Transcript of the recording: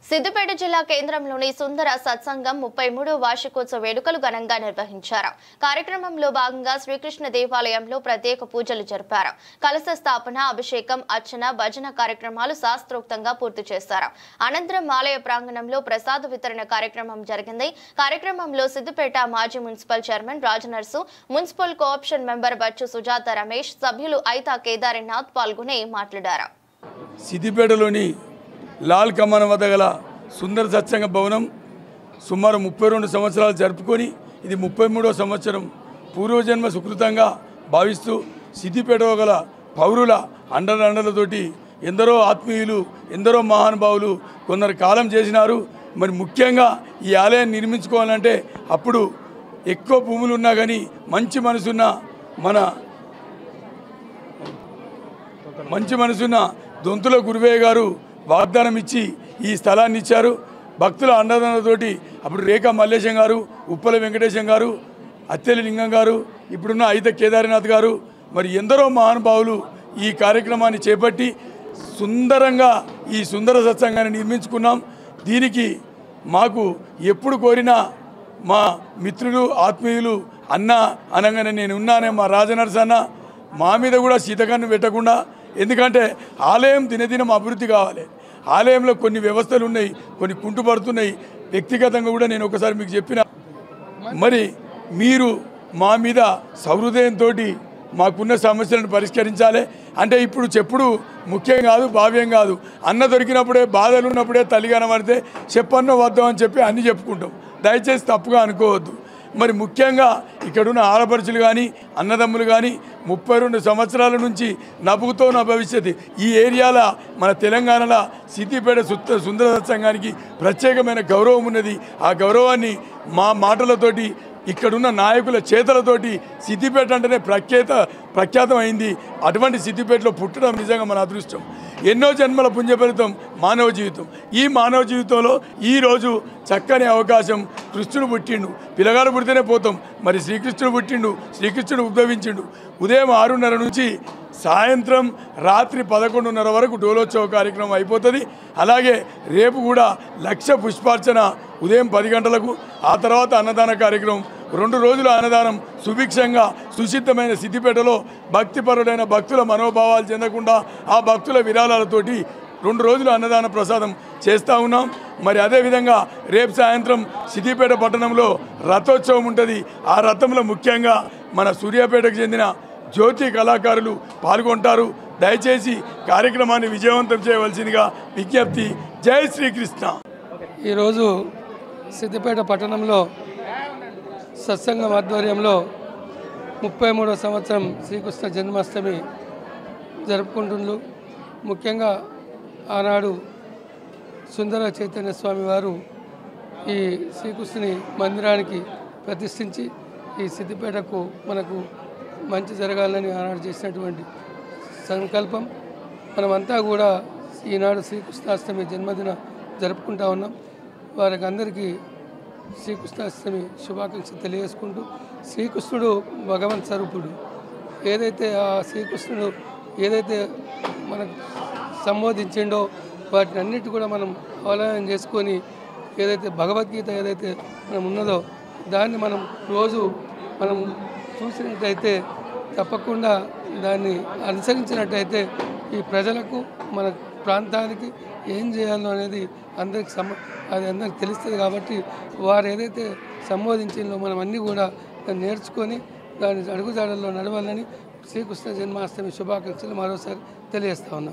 సిద్దిపేట జిల్లా కేంద్రంలోని సుందర సత్సంగం 33వ వార్షికోత్సవ వేడుకలు ఘనంగా నిర్వహించారు. కార్యక్రమంలో భాగంగా శ్రీకృష్ణ దేవాలయంలో ప్రత్యేక పూజలు జరిపారు. కలశ స్థాపన, అభిషేకం, అర్చన, భజన కార్యక్రమాలు శాస్త్రోక్తంగా పూర్తి చేశారు. అనంతరం ఆలయ ప్రాంగణంలో ప్రసాద వితరణ కార్యక్రమం జరిగింది. కార్యక్రమంలో సిద్దిపేట మాజీ municipal chairman Rajanarsu, municipal cooption member Bachchu Sujatha Ramesh, సభ్యులు ఐతా కేదారినాథ్ పాల్గొని మాట్లాడారు. సిద్దిపేటలోని లాల్ కమాన్ వద్ద గల సుందర సత్సంగ భవనం సుమారు 32 సంవత్సరాలు జరుపుకొని ఇది 33వ సంవత్సరం పూర్వజన్మ సుకృతంగా భావిస్తూ సిద్దిపేటలో గల పౌరుల అండదండలతోటి ఎందరో ఆత్మీయులు, ఎందరో మహానుభావులు కొందరు కాలం చేసినారు. మరి ముఖ్యంగా ఈ ఆలయాన్ని నిర్మించుకోవాలంటే అప్పుడు ఎక్కువ భూములు ఉన్నా కానీ మంచి మనసున్న దొంతుల గురువయ్య గారు వాగ్దానం ఇచ్చి ఈ స్థలాన్ని ఇచ్చారు. భక్తుల అండదండలతోటి అప్పుడు రేఖా మల్లేశం గారు, ఉప్పల వెంకటేశం గారు, అత్తెలి లింగం గారు, ఇప్పుడున్న ఐత కేదారినాథ్ గారు, మరి ఎందరో మహానుభావులు ఈ కార్యక్రమాన్ని చేపట్టి సుందరంగా ఈ సుందర సత్సంగాన్ని నిర్మించుకున్నాం. దీనికి మాకు ఎప్పుడు కోరినా మా మిత్రులు, ఆత్మీయులు అన్న అనగానే నేను ఉన్నానే మా రాజనర్స్ అన్న మా మీద కూడా శీతకన్ను పెట్టకుండా, ఎందుకంటే ఆలయం దినదినం అభివృద్ధి కావాలి. ఆలయంలో కొన్ని వ్యవస్థలు ఉన్నాయి, కొన్ని కుంటుపడుతున్నాయి. వ్యక్తిగతంగా కూడా నేను ఒకసారి మీకు చెప్పిన, మరి మీరు మా మీద సహృదయంతో మాకున్న సమస్యలను పరిష్కరించాలి. అంటే ఇప్పుడు చెప్పుడు ముఖ్యం కాదు, భావ్యం కాదు. అన్న దొరికినప్పుడే, బాధలు ఉన్నప్పుడే తల్లి కనబడితే చెప్పన్నో వద్దాం అని చెప్పి అన్నీ చెప్పుకుంటాం. దయచేసి తప్పుగా అనుకోవద్దు. మరి ముఖ్యంగా ఇక్కడున్న ఆడపడుచులు కానీ, అన్నదమ్ములు కానీ 32 సంవత్సరాల నుంచి నవ్వుతో నా భవిష్యత్తు ఈ ఏరియాలో మన తెలంగాణలో సిద్దిపేట సుందర సత్సంగానికి ప్రత్యేకమైన గౌరవం ఉన్నది. ఆ గౌరవాన్ని మా మాటలతోటి, ఇక్కడున్న నాయకుల చేతలతోటి సిద్దిపేట అంటేనే ప్రఖ్యాతం అయింది. అటువంటి సిద్దిపేటలో పుట్టడం నిజంగా మన అదృష్టం. ఎన్నో జన్మల పుణ్యఫలితం మానవ జీవితం. ఈ మానవ జీవితంలో ఈరోజు చక్కని అవకాశం. కృష్ణుడు పుట్టిండు, పిల్లగాడు పుడితేనే పోతాం. మరి శ్రీకృష్ణుడు పుట్టిండు, శ్రీకృష్ణుడు ఉద్భవించిండు. ఉదయం 6:30 నుంచి సాయంత్రం రాత్రి 11:30 వరకు డోలోత్సవ కార్యక్రమం అయిపోతుంది. అలాగే రేపు కూడా 1,00,000 పుష్పార్చన ఉదయం 10 గంటలకు, ఆ తర్వాత అన్నదాన కార్యక్రమం. 2 రోజుల అన్నదానం సుభిక్షంగా సుసిద్ధమైన సిద్దిపేటలో భక్తిపరుడైన భక్తుల మనోభావాలు చెందకుండా ఆ భక్తుల విరాళాలతోటి 2 రోజులు అన్నదాన ప్రసాదం చేస్తూ ఉన్నాం. మరి అదేవిధంగా రేపు సాయంత్రం సిద్దిపేట పట్టణంలో రథోత్సవం ఉంటుంది. ఆ రథంలో ముఖ్యంగా మన సూర్యాపేటకు చెందిన జ్యోతి కళాకారులు పాల్గొంటారు. దయచేసి కార్యక్రమాన్ని విజయవంతం చేయవలసిందిగా విజ్ఞప్తి. జై శ్రీకృష్ణ. ఈరోజు సిద్దిపేట పట్టణంలో సత్సంగం ఆధ్వర్యంలో 33వ సంవత్సరం శ్రీకృష్ణ జన్మాష్టమి జరుపుకుంటున్నారు. ముఖ్యంగా ఆనాడు సుందర చైతన్య స్వామి వారు ఈ శ్రీకృష్ణుని మందిరానికి ప్రతిష్ఠించి ఈ సిద్దిపేటకు మనకు మంచి జరగాలని ఆనాడు చేసినటువంటి సంకల్పం. మనమంతా కూడా ఈనాడు శ్రీకృష్ణాష్టమి జన్మదిన జరుపుకుంటా ఉన్నాం. వారికి అందరికీ శ్రీకృష్ణాష్టమి శుభాకాంక్షలు తెలియజేసుకుంటూ, శ్రీకృష్ణుడు భగవంత్ స్వరూపుడు. ఏదైతే ఆ శ్రీకృష్ణుడు ఏదైతే మనకు సంబోధించిండో వాటిని అన్నిటి కూడా మనం అవలంబన చేసుకొని ఏదైతే భగవద్గీత ఏదైతే మనం ఉన్నదో దాన్ని మనం రోజు మనం చూసినట్టయితే, తప్పకుండా దాన్ని అనుసరించినట్టయితే ఈ ప్రజలకు, మన ప్రాంతానికి ఏం చేయాలో అనేది అందరికి తెలుస్తుంది. కాబట్టి వారు ఏదైతే సంబోధించిందో మనం అన్నీ కూడా దాన్ని నేర్చుకొని దాని అడుగుజాడల్లో నడవాలని శ్రీకృష్ణ జన్మాష్టమి శుభాకాంక్షలు మరోసారి తెలియజేస్తా ఉన్నాం.